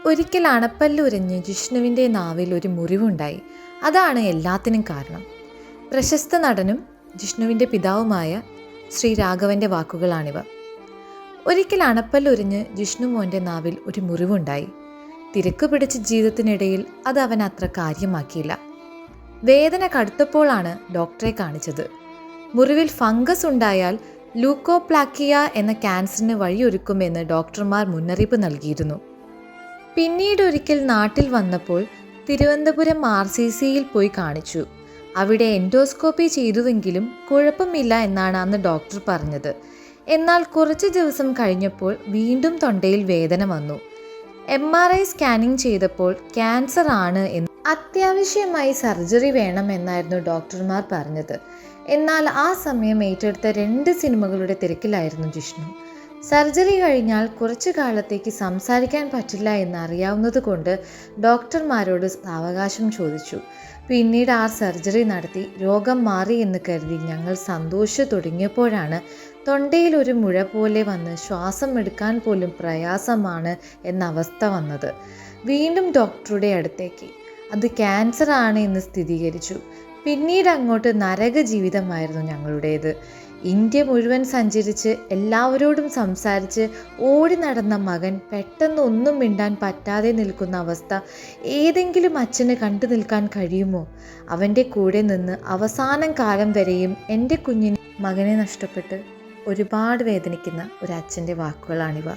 ഒരിക്കൽ അണപ്പല്ലുരഞ്ഞ് ജിഷ്ണുവിൻ്റെ നാവിൽ ഒരു മുറിവുണ്ടായി. അതാണ് എല്ലാത്തിനും കാരണം. പ്രശസ്ത നടനും ജിഷ്ണുവിൻ്റെ പിതാവുമായ ശ്രീ രാഘവൻ്റെ വാക്കുകളാണിവ. ഒരിക്കൽ അണപ്പല്ലുരഞ്ഞ് ജിഷ്ണു മോൻ്റെ നാവിൽ ഒരു മുറിവുണ്ടായി. തിരക്ക് പിടിച്ച ജീവിതത്തിനിടയിൽ അത് അവൻ അത്ര കാര്യമാക്കിയില്ല. വേദന കടുത്തപ്പോഴാണ് ഡോക്ടറെ കാണിച്ചത്. മുറിവിൽ ഫംഗസ് ഉണ്ടായാൽ ലൂക്കോപ്ലാക്കിയ എന്ന ക്യാൻസറിന് വഴിയൊരുക്കുമെന്ന് ഡോക്ടർമാർ മുന്നറിയിപ്പ് നൽകിയിരുന്നു. പിന്നീട് ഒരിക്കൽ നാട്ടിൽ വന്നപ്പോൾ തിരുവനന്തപുരം RCCയിൽ പോയി കാണിച്ചു. അവിടെ എൻഡോസ്കോപ്പി ചെയ്തുവെങ്കിലും കുഴപ്പമില്ല എന്നാണ് അന്ന് ഡോക്ടർ പറഞ്ഞത്. എന്നാൽ കുറച്ച് ദിവസം കഴിഞ്ഞപ്പോൾ വീണ്ടും തൊണ്ടയിൽ വേദന വന്നു. MRI സ്കാനിങ് ചെയ്തപ്പോൾ ക്യാൻസർ ആണ് എന്ന് അത്യാവശ്യമായി സർജറി വേണമെന്നായിരുന്നു ഡോക്ടർമാർ പറഞ്ഞത്. എന്നാൽ ആ സമയം ഏറ്റെടുത്ത 2 സിനിമകളുടെ തിരക്കിലായിരുന്നു ജിഷ്ണു. സർജറി കഴിഞ്ഞാൽ കുറച്ചു കാലത്തേക്ക് സംസാരിക്കാൻ പറ്റില്ല എന്നറിയാവുന്നത് കൊണ്ട് ഡോക്ടർമാരോട് സാവകാശം ചോദിച്ചു. പിന്നീട് ആ സർജറി നടത്തി രോഗം മാറി എന്ന് കരുതി ഞങ്ങൾ സന്തോഷിച്ചു തുടങ്ങിയപ്പോഴാണ് തൊണ്ടയിൽ ഒരു മുഴ പോലെ വന്ന് ശ്വാസം എടുക്കാൻ പോലും പ്രയാസമാണ് എന്ന അവസ്ഥ വന്നത്. വീണ്ടും ഡോക്ടറുടെ അടുത്തേക്ക്. അത് ക്യാൻസർ ആണ് എന്ന് സ്ഥിരീകരിച്ചു. പിന്നീട് അങ്ങോട്ട് നരക ജീവിതമായിരുന്നു ഞങ്ങളുടേത്. ഇന്ത്യ മുഴുവൻ സഞ്ചരിച്ച് എല്ലാവരോടും സംസാരിച്ച് ഓടി നടന്ന മകൻ പെട്ടെന്ന് ഒന്നും മിണ്ടാൻ പറ്റാതെ നിൽക്കുന്ന അവസ്ഥ ഏതെങ്കിലും അച്ഛന് കണ്ടു നിൽക്കാൻ കഴിയുമോ? അവൻ്റെ കൂടെ നിന്ന് അവസാനം കാലം വരെയും എൻ്റെ കുഞ്ഞിന് മകനെ നഷ്ടപ്പെട്ട് ഒരുപാട് വേദനിക്കുന്ന ഒരു അച്ഛൻ്റെ വാക്കുകളാണിവ.